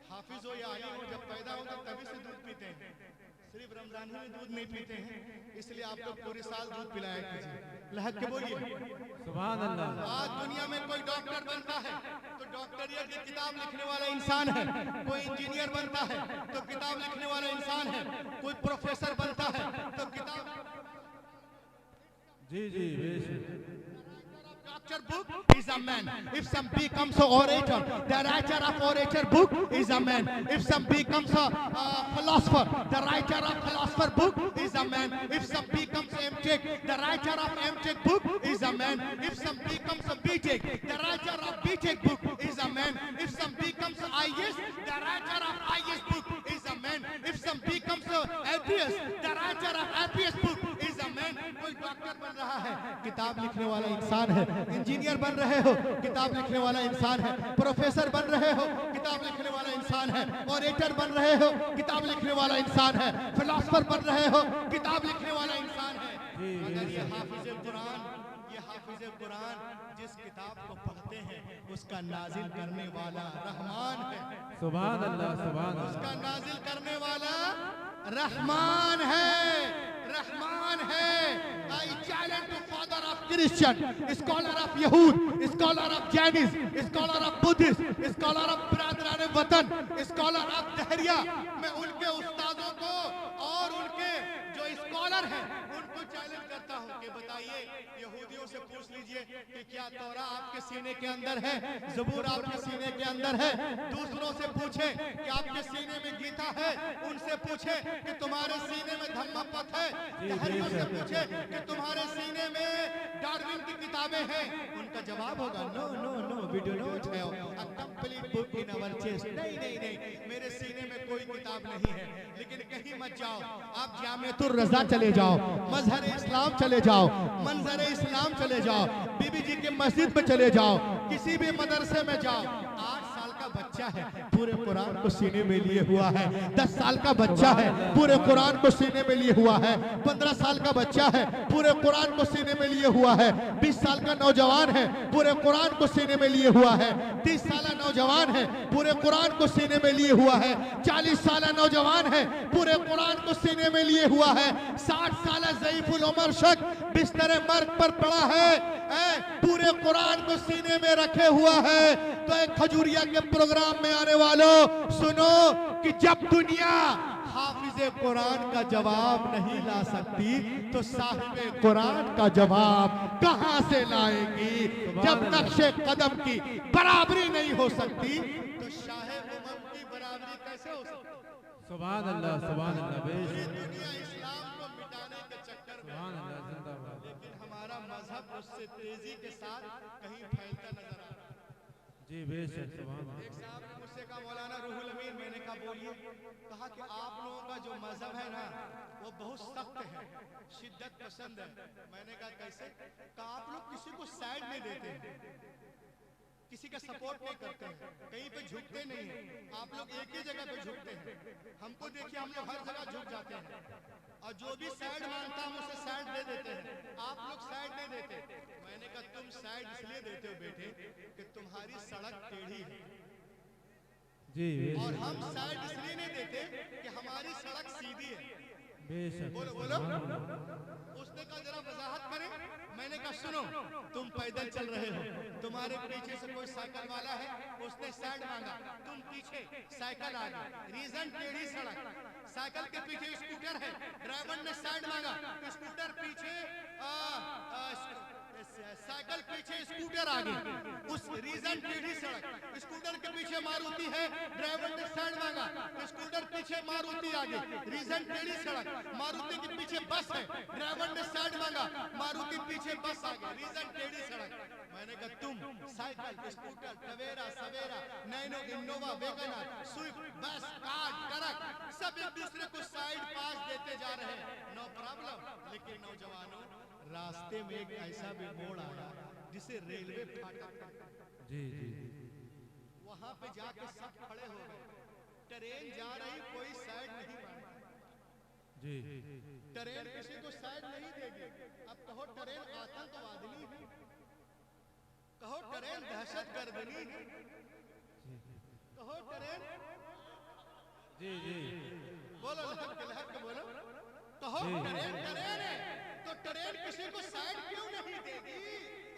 हाफिज हो या आलिम हो, जब पैदा होगा तभी से दूध पीते हैं, सिर्फ रमजान में दूध नहीं पीते हैं। इसलिए आप लोग पूरे साल दूध पिलाया कीजिए। लहक के बोलिए सुभान अल्लाह। आज दुनिया में कोई डॉक्टर बनता है तो डॉक्टरियत की किताब लिखने वाला इंसान है, कोई इंजीनियर बनता है तो किताब लिखने वाला इंसान है, कोई प्रोफेसर बनता है तो किताब, जी जी, बेशक, sculpture book is a man. If some becomes an orator, the writer of orator book is a man. If some becomes a philosopher, the writer of philosopher book is a man. If some becomes M.Tech, the writer of M.Tech book is a man. If some becomes a B.Tech, the writer of B.Tech book is a man. If some becomes I.S., the writer of I.S. book is a man. If some becomes a LPS, the writer of LPS book is a man. कोई doctor बन रहा है, किताब लिखने वाला इंसान है। Engineer बन रहे हो, किताब लिखने वाला इंसान है। प्रोफेसर बन रहे हो, किताब लिखने वाला इंसान है। ऑरेटर बन रहे हो, किताब लिखने वाला इंसान है। फिलोसोफर बन रहे हो, किताब लिखने वाला इंसान है। अगर ये हाफिज़ कुरान जिस किताब को पढ़ते हैं उसका नाजिल करने वाला रहमान है। सुभान अल्लाह, सुभान अल्लाह। उसका नाजिल करने वाला रहमान है, रहमान है। I challenge the father of Christian, scholar of Yahud, scholar of Jainis, scholar of Buddhist, scholar of बरादरान वतन, scholar of दहरिया, मैं उनके उस्तादों को और उनके जो स्कॉलर हैं उनको चैलेंज करता हूं कि बताइए, यहूदियों से पूछ लीजिए कि क्या तौरा आपके सीने के अंदर है, ज़बूर आपके सीने के अंदर है। दूसरों से पूछे कि आपके सीने में गीता है, उनसे पूछे कि तुम्हारे सीने में धम्मपथ है, दहरियों से पूछे कि तुम्हारे सीने में डार्विन की किताबें हैं, उनका जवाब होगा no no no, we do not have a complete book in our chest. नहीं नहीं नहीं, मेरे सीने में कोई किताब नहीं है। लेकिन कहीं मत जाओ, आप जामिअतुर रज़ा चले जाओ, मजहर इस्लाम चले जाओ, मंजर इस्लाम चले जाओ, बीबी जी के मस्जिद में चले जाओ, किसी भी मदरसे में जाओ, 8 साल का बच्चा है पूरे कुरान को सीने में लिए हुआ है। 10 साल का बच्चा है पूरे कुरान को सीने में लिए हुआ है। 15 साल का बच्चा है पूरे कुरान को सीने में लिए हुआ है। 20 साल का नौजवान है पूरे कुरान को सीने में लिए हुआ है। 30 साल नौजवान है पूरे कुरान को सीने में लिए हुआ है। 40 साल नौजवान है पूरे कुरान को सीने में लिए हुआ है। 60 साल ज़ईफुल उमर शख्स बिस्तर मर्ग पर पड़ा है, पूरे कुरान को सीने में रखे हुआ है। तो एक खजूरिया के प्रोग्राम में आने वालों सुनो कि जब दुनिया हाफिज़े कुरान का जवाब नहीं ला सकती तो साहिबे कुरान का जवाब कहां से लाएगी। जब नक्शे कदम की बराबरी नहीं हो सकती तो शाहे उमम की बराबरी कैसे हो सकती। सुभान अल्लाह, सुभान अल्लाह। पूरी दुनिया इस्लाम को मिटाने के चक्कर में, सुभान अल्लाह, जिंदाबाद। लेकिन हमारा मजहब उससे तेजी के साथ कहीं फैलता नजर आ रहा है। जी बेशक, सुभान अल्लाह। एक साहब ने मुझसे कहा मौलाना रूहुल अमीन, मैंने कहा बोलिए। कहा कि आप लोगों का जो मजहब है ना वो बहुत सख्त है, शिद्दत पसंद है। मैंने कहा कैसे? कहा आप लोग किसी को साइड नहीं देते, किसी का सपोर्ट नहीं करते हैं, कहीं पे झुकते नहीं हैं। आप लोग एक ही जगह पे झुकते हैं। हमको देखिए, हम लोग हर जगह झुक जाते हैं और जो भी साइड मांगता हम उसे साइड दे देते हैं। आप लोग साइड नहीं देते। मैंने कहा तुम साइड इसलिए देते हो बेटे कि तुम्हारी सड़क टेढ़ी है, जी और हम साइड इसलिए नहीं देते कि हमारी सड़क सीधी है। बेशक। बोलो बोलो। उसने कहा जरा वजाहत करें। मैंने कहा सुनो, तुम पैदल चल रहे हो, तुम्हारे पीछे से कोई साइकिल वाला है, उसने साइड मांगा, तुम पीछे, साइकिल आगे, रीजन टेढ़ी सड़क। साइकिल के पीछे स्कूटर है, ड्राइवर ने साइड मांगा, स्कूटर पीछे, साइकिल पीछे, स्कूटर आगे, उस रीजन टेढ़ी सड़क। स्कूटर के पीछे मारुति है, ड्राइवर ने साइड मांगा, स्कूटर पीछे, मारुति आगे, रीजन टेढ़ी सड़क। मारुति के पीछे बस है, ड्राइवर ने साइड मांगा, मारुति पीछे, बस आगे, रीजन टेढ़ी सड़क। मैंने कहा तुम साइकिल, स्कूटर, टवेरा, सवेरा, नैनो, इनोवा, वैगनर, स्विफ्ट, बस, कार, ट्रक, सब एक दूसरे को साइड पास देते जा रहे हैं, नो प्रॉब्लम। लेकिन नौजवानों, रास्ते में एक ऐसा भी मोड़ आया जिसे रेलवे फाटक, जी जी, वहां पे जाके सब खड़े हो गए। ट्रेन जा रही, कोई साइड नहीं मांगा, जी ट्रेन किसी को साइड नहीं देगी। अब कहो ट्रेन आतंकवादी है, कहो ट्रेन दहशतगर्दनी है, कहो ट्रेन, जी जी, बोलो लहक बोलो, कहो ट्रेन ट्रेन है तो ट्रेन किसी को साइड क्यों नहीं देगी?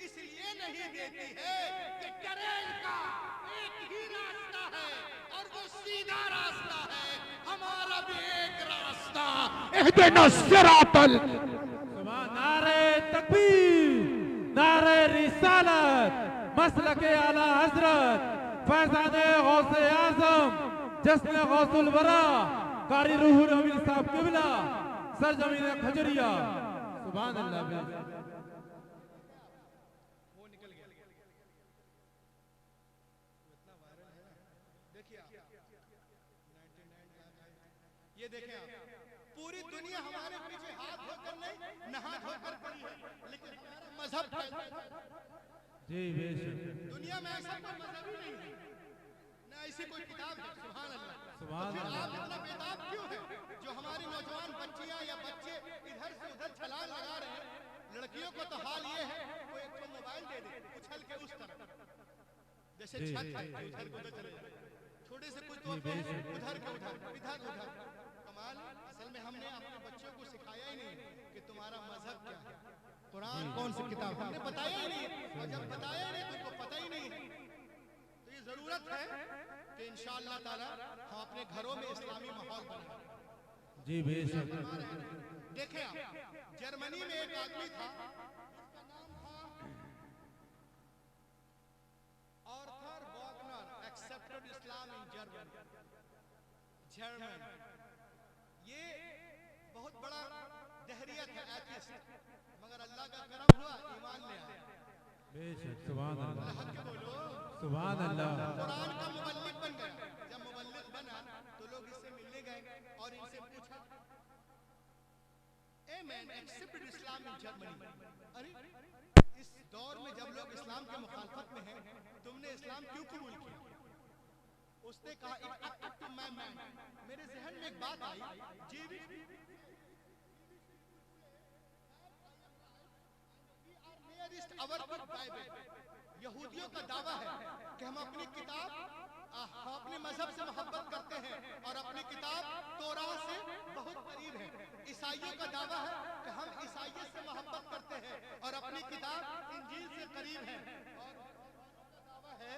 इसलिए नहीं देती है कि ट्रेन का एक ही रास्ता है और वो सीधा रास्ता है। हमारा भी एक रास्ता, इहदिना सिरातल। सुभान, नारे तकबीर, नारे रिसालत, के आला हजरत फैजाने गौसे आजम जश्न गौसुल वरा कारी रूहुल अमीन साहब किबला सरजमीन खजरिया सुभान अल्लाह। वो निकल गया। इतना वायरल है ना, देखिए आप 99 लाख। ये देखें आप, पूरी दुनिया हमारे पीछे हाथ धोकर नहीं, नहा धोकर पड़ी है, लेकिन हमारा मजहब जी बेशक दुनिया में ऐसा कोई मजहब ही नहीं है, ना ऐसी कोई किताब है। सुभान अल्लाह। सुभान तो फिर अल्लाह। आप इतना बेताब क्यों है जो हमारी नौजवान बच्चियां या बच्चे इधर से उधर छलांग लगा रहे हैं? लड़कियों को तो हाल ये है, कोई एक मोबाइल दे दे, उछल के उस तरफ, जैसे छत है उधर को उधर चले जाए, छोटे से कुछ तोहफे हैं उधर के उधर, इधर उधर। कमाल। असल में हमने अपने बच्चों को सिखाया ही नहीं कि तुम्हारा मजहब क्या है, कुरान कौन सी किताब, हमने बताया ही नहीं। और जब बताया ही नहीं तो उनको पता ही नहीं है। तो ये जरूरत है कि इंशाअल्लाह ताला हम अपने घरों में इस्लामी माहौल बनाएं। जी बेशक। देखें आप, जर्मनी में एक आदमी था, उसका नाम था Arthur Wagner, accepted Islam in German. ये बहुत बड़ा दहरिया था, एथिस्ट, मगर अल्लाह का करम हुआ, ईमान ले आया। बेशक सुभान अल्लाह। हक के बोलो। सुभान अल्लाह। कुरान का मुबल्लिग बन गया। जब मुबल्लिग बना तो लोग इससे मिलने गए और इनसे पूछा, a man accepted Islam in Germany, अरे इस दौर में जब लोग इस्लाम के मुखालफत में हैं, तुमने इस्लाम क्यों कबूल किया? उसने कहा, it attacked to my mind, मेरे जहन में एक बात आई, यहूदियों का दावा है कि हम अपनी किताब, हम अपने मजहब से मोहब्बत करते हैं और अपनी किताब तौरात से बहुत करीब है। ईसाइयों का दावा है कि हम ईसाइयत से मोहब्बत करते हैं और अपनी किताब इंजील से करीब है। और दावा है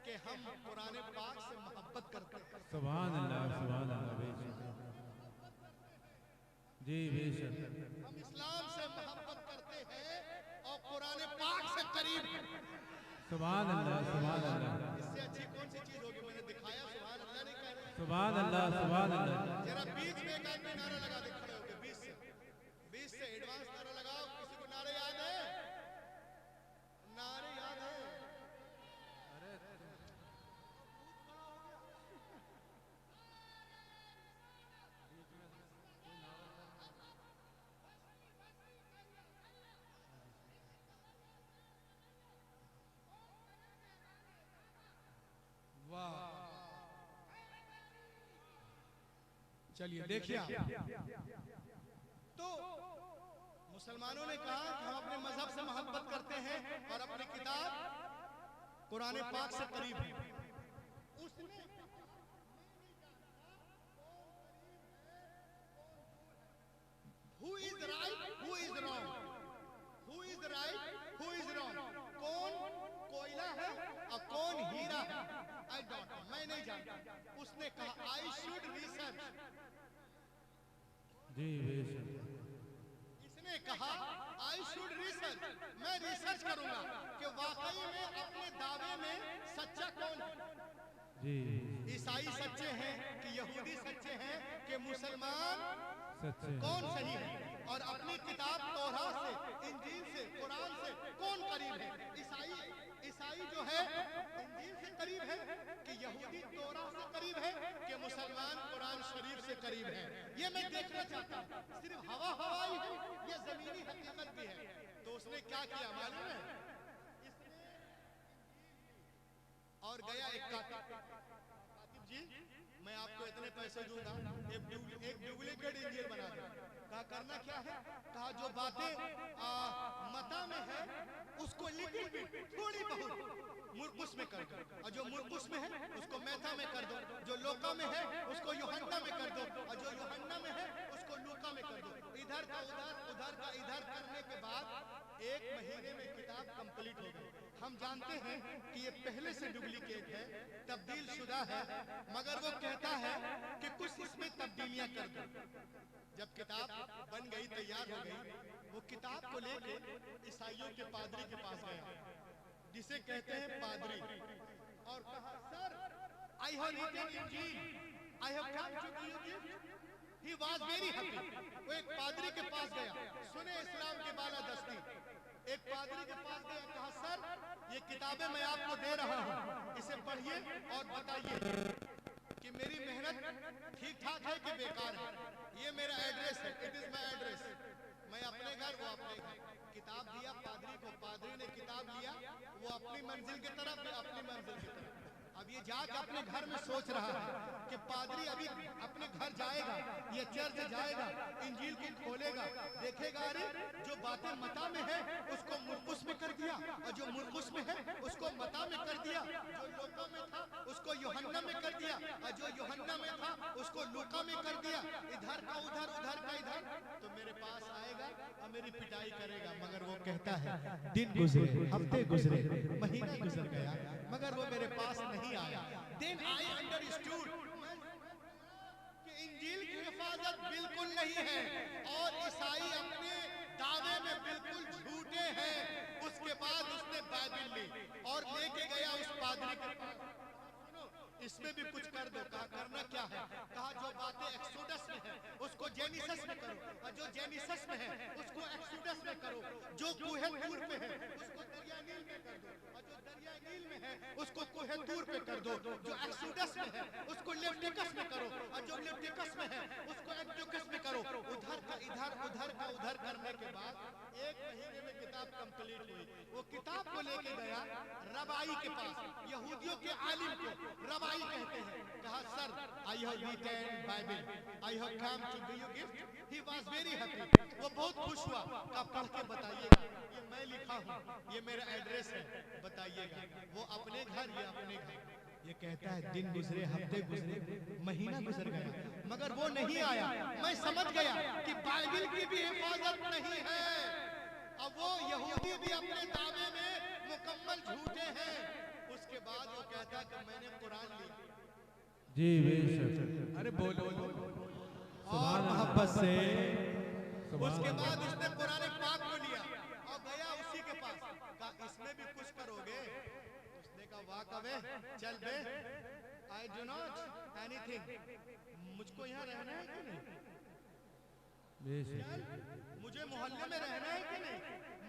कि हम कुरान पाक से मोहब्बत करते हैं। सुभान अल्लाह। सुभान अल्लाह। बेशक जी बेशक। हम इस्लाम से मोहब्बत करते हैं और कुरान पाक से करीब है। सुभान अल्लाह। सुभान अल्लाह। इससे अच्छी कौन सी चीज होगी? मैंने दिखाया, सुभान अल्लाह नहीं कह रहे। सुभान अल्लाह। सुभान अल्लाह। जरा बीच में एक आदमी नारा लगा दे, खड़े होके 20 से एडवांस नारा लगाओ। किसी को नारे याद है? नारे याद है? चलिए देखिए, तो मुसलमानों ने कहा कि हम अपने मजहब से मोहब्बत करते हैं और अपनी किताब कुरान पाक से करीब है। उसने who is right, who is wrong, who is right, who is wrong, कौन कोयला है और कौन हीरा है, आई डोंट नो, मैं नहीं जानता। उसने कहा, आई शुड रिसर्च। जी बेशक। इसने कहा, आई शुड रिसर्च, मैं रिसर्च करूंगा कि वाकई में अपने दावे में सच्चा कौन है। जी ईसाई सच्चे हैं कि यहूदी सच्चे हैं कि मुसलमान सच्चे कौन सही है, और अपनी किताब तौरात से, इंजील से, कुरान से कौन करीब है? ईसाई जो है इंजील से करीब है कि यहूदी तौरात से करीब है कि मुसलमान कुरान शरीफ से करीब है? ये मैं देखना चाहता हूँ। सिर्फ हवा हवाई है या जमीनी हकीकत भी है? तो उसने क्या किया मालूम है? और गया एक कातिब जी, मैं आपको इतने पैसे दूंगा, एक डुप्लीकेट इंजील बना दो। कहा करना क्या है? कहा जो बातें मता में है उसको लिटिल बिट, थोड़ी बहुत मुरकुस में कर दो, और जो मुरकुस में है उसको मैथा में कर दो, जो लोका में है उसको यूहन्ना में कर दो, और जो यूहन्ना में है उसको लूका में कर दो। इधर का उधर, उधर का इधर करने के बाद 1 महीने में किताब कंप्लीट हो गई। हम जानते हैं कि ये पहले से डुप्लीकेट है, तब्दील शुदा है, मगर वो कहता है कि कुछ इसमें तब्दीलियां कर दो। जब किताब बन गई, तैयार हो गई, वो किताब को लेके ईसाइयों के पादरी के पास गया। जिसे कहते हैं पादरी, और कहा sir I have written Injil, I have come to give you gift. He was very happy. वो एक पादरी के पास गया, सुने इस्लाम के बालादस्ती, एक पादरी के पास गया, कहा सर ये किताबें मैं आपको दे रहा हूँ, इसे पढ़िए और बताइए कि मेरी मेहनत ठीक ठाक है कि बेकार है। ये मेरा एड्रेस है, इट इज माई एड्रेस। मैं अपने घर, वो अपने घर। किताब दिया पादरी को, पादरी ने किताब लिया, वो अपनी मंजिल की तरफ, अपनी मंजिल की तरफ। अब ये जाके अपने घर में सोच रहा है कि पादरी अभी अपने घर जाएगा, ये चर्च जाएगा, इंजील को खोलेगा, देखेगा अरे जो बातें मता में है उसको मुरकुस में कर दिया, और जो मुरकुस में है उसको मता में कर दिया, जो लूका में था उसको यूहन्ना में कर दिया, और जो यूहन्ना में था उसको लूका में कर दिया। इधर का उधर, उधर का इधर। तो मेरे पास आएगा और मेरी पिटाई करेगा। मगर वो कहता है दिन गुजरे, हफ्ते गुजरे, महीना गुजर गया, मगर वो मेरे पास नहीं आया। Then I understood कि इंजील की हिफाजत बिल्कुल नहीं है और ईसाई अपने दावे में बिल्कुल झूठे हैं। उसके बाद उसने बाइबल ली और लेके गया उस पादरी के पास। इसमें भी कुछ कर दो। कहा करना क्या है? कहा जो बातें एक्सोडस में है उसको जेनिसस में करो, और जो जेनिसस में है उसको एक्सोडस में करो, जो कुहे तूर पे है उसको दरिया नील में कर दो, और जो दरिया नील में है उसको कुहे तूर पे कर दो, जो एक्सोडस में है उसको लेविटिकस में करो, और जो लेविटिकस में है उसको एंटियोकस में करो। उधर का इधर, उधर का उधर करने के बाद 1 महीने में किताब कंप्लीट हुई। वो किताब को लेके गया रबाई के पास, यहूदियों के आलिम को रबाई कहते हैं। कहा sir I have written Bible, I have come to give you gift. He was very happy. वो बहुत खुश हुआ। कहा पढ़ के बताइएगा, ये मैं लिखा हूँ, ये मेरा एड्रेस है, बताइएगा। वो अपने घर, ये अपने घर। ये कहता है दिन गुजरे, हफ्ते गुजरे, महीना गुजर गया, मगर वो नहीं आया। मैं समझ गया कि बाइबल की भी हिफाजत नहीं है। अब वो यहूदी भी अपने दावे में मुकम्मल झूठे हैं। उसके बाद वो कहता कि मैंने कुरान लिया। जी बेशक, अरे बोलो और मोहब्बत से। उसके बाद उसने कुरान पाक को लिया और गया उसी के पास। कहा इसमें भी कुछ करोगे? उसने कहा वाह कबे चल बे, आई डू नॉट एनीथिंग। मुझको यहाँ रहना है कि नहीं? मुझे मोहल्ले में रहना है कि नहीं?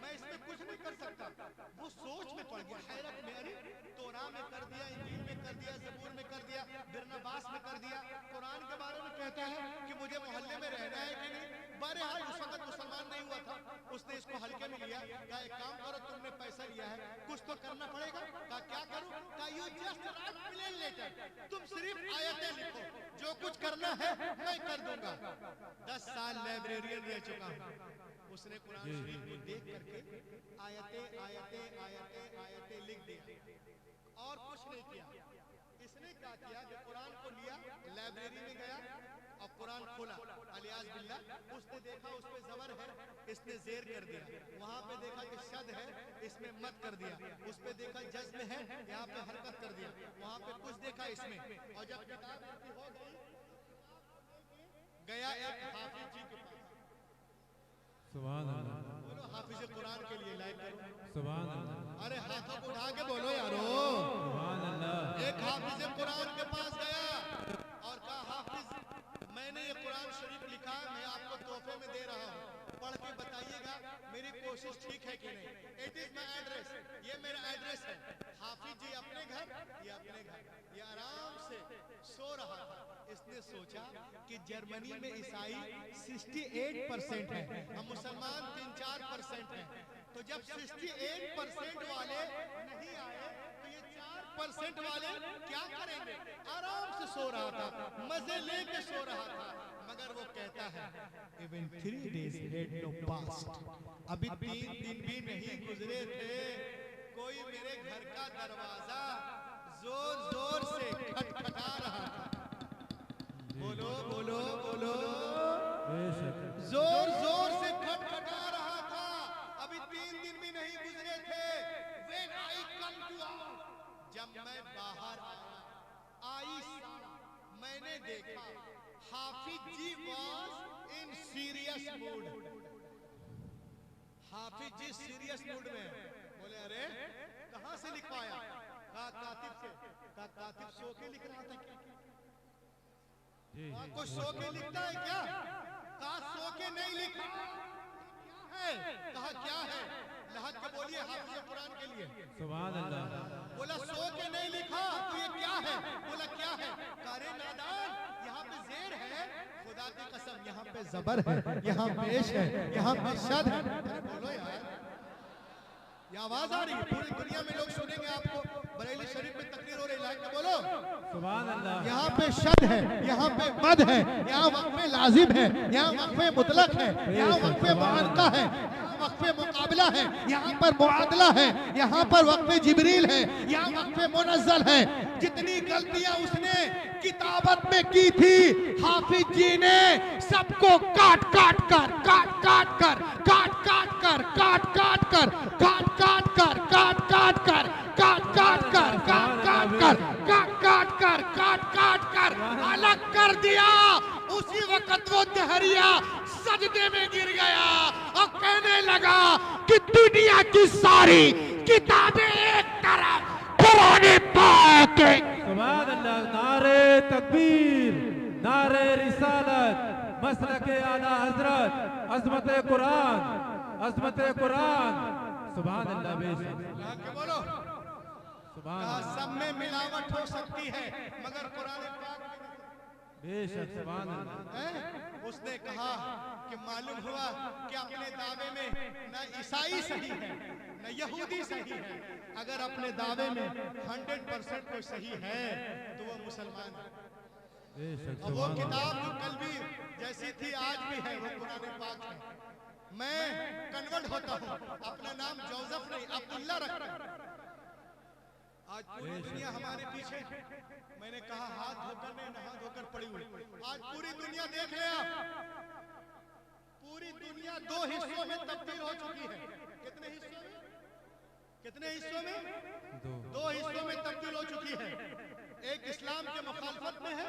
मैं इसमें कुछ नहीं कर सकता। वो सोच में पड़ गया, हैरत में। अरे तोरा में कर दिया, इंजील में कर दिया, ज़बूर में कर दिया, बिरनबास में कर दिया, कुरान के बारे में कहता है कि मुझे मोहल्ले में रहना है कि नहीं? बहरहाल उस वक्त मुसलमान नहीं हुआ था, उसने इसको हल्के में लिया। कहा एक काम करो, तुमने पैसा लिया है, कुछ तो करना पड़ेगा। कहा क्या करूं? कहा you just write plain letter, तुम सिर्फ आयतें लिखो, जो कुछ करना है मैं कर दूंगा। 10 साल लाइब्रेरियन रह चुका हूं। उसने कुरान शरीफ को देख करके आयतें आयतें आयतें आयतें लिख दिया और कुछ नहीं किया। इसने क्या किया कि कुरान को लिया, लाइब्रेरी में गया और कुरान खोला, अलियाज बिल्लाह। उसने देखा उस पे जबर है, इसने जेर कर दिया। वहां पे देखा कि शद है, इसमें मत कर दिया। उस पे देखा जज्म है, यहाँ पे हरकत कर दिया। वहां पे कुछ देखा इसमें। और जब किताब हो गई, गया एक हाफिज जी के पास। सुभान अल्लाह, बोलो हाफिज कुरान के लिए लाइक करो। सुभान अल्लाह, अरे हाथों को उठा के बोलो यारो। सुभान अल्लाह। एक हाफिज कुरान के पास गया और कहा हाफिज मैंने ये कुरान शरीफ लिखा, मैं आपको तोहफे में दे रहा हूँ, पढ़ के बताइएगा मेरी कोशिश ठीक है कि नहीं। इट इज माई एड्रेस, ये मेरा एड्रेस है। हाफिज जी अपने घर, ये अपने घर, ये आराम से सो रहा था। इसने सोचा कि जर्मनी में ईसाई 68% है, हम मुसलमान 3-4% हैं। तो जब 68% वाले नहीं आए तो ये 4% वाले क्या करेंगे? आराम से सो रहा था, मजे लेके सो रहा था। मगर वो कहता है Even 3 days had no passed, अभी 3 दिन भी नहीं गुजरे थे, कोई मेरे घर का दरवाजा जोर जोर से खटखटा रहा था। बोलो बोलो बोलो, जोर जोर से खटखटा रहा था। अभी 3 दिन भी नहीं गुजरे थे। When I come to out, जब मैं बाहर आई, मैंने देखा Hafiz ji was in serious mood। Hafiz ji serious mood में। बोले अरे कहां से लिखवाया? कहा कातिब से। कहा कातिब सो के लिख रहा था क्या? कुछ सो के लिखता है क्या? कहा सो के नहीं लिखा। क्या है? कहा क्या है? लहद के बोलिए हाफिज कुरान के लिए। सुभान अल्लाह। बोला सो के नहीं लिखा तो ये क्या है? बोला क्या है? कारे नादान, यहाँ पे जेर है, खुदा की कसम यहाँ पे जबर है, यहाँ पेश है, यहाँ पे शद है। बोलो यार, ये आवाज आ रही है, पूरी दुनिया में लोग सुनेंगे आपको। बरेली शरीफ में तकरीर हो रही है, बोलो सुभान अल्लाह। यहाँ पे शद है, यहाँ पे मद है, यहाँ वक्फे लाजिम है, यहाँ वक्फे मुतलक है, यहाँ वक्फे मुआनका है, वक्फे मुकाबला है, यहाँ पर मुआदला है, यहाँ पर वक्फे जिब्रील है, यहाँ वक्फे मुनज़्ज़ल है। जितनी गलतियां उसने किताबत में की थी, हाफिज जी ने सबको काट काट कर काट काट कर काट काट कर काट काट कर काट काट कर काट काट कर काट काट कर काट काट कर काट काट कर काट काट कर अलग कर दिया। उसी वक्त वो दहरिया सजदे में गिर गया और कहने लगा कि दुनिया की सारी किताबें एक तरफ, कुरान पाक एक। सुभान अल्लाह। नारे तकबीर, नारे रिसालत, मसलके आला हजरत, अजमत कुरान, अजमत कुरान। सुभान अल्लाह। बेशक बोलो सुभान कहा अल्लाह। सब में मिलावट हो सकती है मगर कुरान पाक बेशक सुभान अल्लाह। उसने कहा कि मालूम हुआ कि अपने दावे में न ईसाई सही है न यहूदी सही है। अगर अपने दावे में 100% कोई सही है तो वो मुसलमान है। बेशक और वो सुभान अल्लाह। किताब जो कल भी जैसी थी आज भी है वो कुरान पाक है। मैं कन्वर्ट होता हूँ, अपना नाम जोसेफ नहीं अब्दुल्ला रखता हूँ। आज पूरी दुनिया हमारे पीछे, मैंने कहा हाथ धोकर नहीं नहा धोकर पड़ी हुई। आज पूरी दुनिया देख ले आप, पूरी दुनिया दो हिस्सों में तब्दील हो चुकी है। कितने हिस्सों में? कितने हिस्सों में? दो हिस्सों में तब्दील हो चुकी है। एक इस्लाम के मुखालफत में है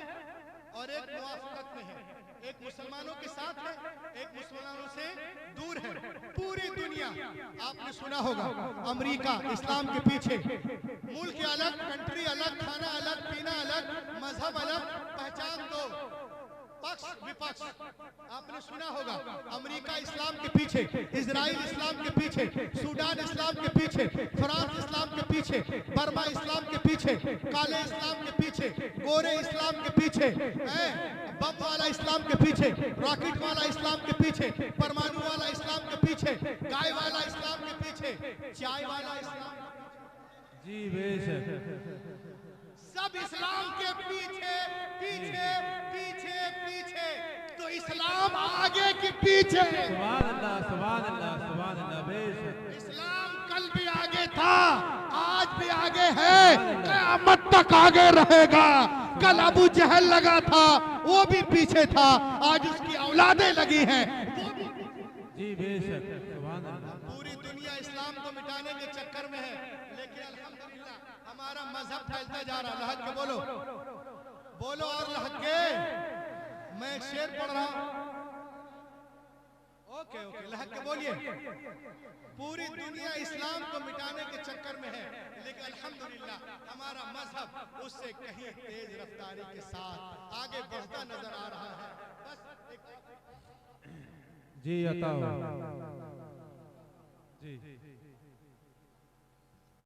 और एक मुवाफकत में है। एक मुसलमानों के साथ है, एक मुसलमानों से दूर है। पूरी दुनिया, आपने सुना होगा अमेरिका इस्लाम के पीछे, मुल्क अलग, कंट्री अलग, खाना अलग, पीना अलग, मजहब अलग, पहचान दो, पक्ष विपक्ष। आपने सुना होगा अमेरिका इस्लाम के पीछे, इजराइल इस्लाम के पीछे, सूडान इस्लाम के पीछे, फ्रांस इस्लाम के पीछे, बर्मा इस्लाम के पीछे, काले इस्लाम के पीछे, गोरे इस्लाम के पीछे, बम वाला इस्लाम के पीछे, रॉकेट वाला इस्लाम के पीछे, परमाणु वाला इस्लाम के पीछे, गाय वाला इस्लाम के पीछे, चाय वाला इस्लाम। जी बेशक सब इस्लाम के पीछे पीछे पीछे पीछे, तो इस्लाम आगे की पीछे। सुभान अल्लाह, सुभान अल्लाह, सुभान अल्लाह। बेशक इस्लाम कल भी आगे था, आज भी आगे है, क़यामत तक आगे रहेगा। कल अबू जहल लगा था, वो भी पीछे था, आज उसकी औलादें लगी हैं। जी बेशक सुभान अल्लाह। पूरी दुनिया इस्लाम को मिटाने के चक्कर में है, लेकिन अल्हम्दुलिल्लाह हमारा मजहब फैलता जा रहा। लहद के बोलो, बोलो और लहद के। मैं एक शेर पढ़ रहा हूं। ओके ओके, लहद के बोलिए। पूरी दुनिया इस्लाम को मिटाने के चक्कर में है, लेकिन अल्हम्दुलिल्लाह हमारा मजहब उससे कहीं तेज रफ्तारी के साथ आगे बढ़ता नजर आ रहा है। बस एक जी अता हो। जी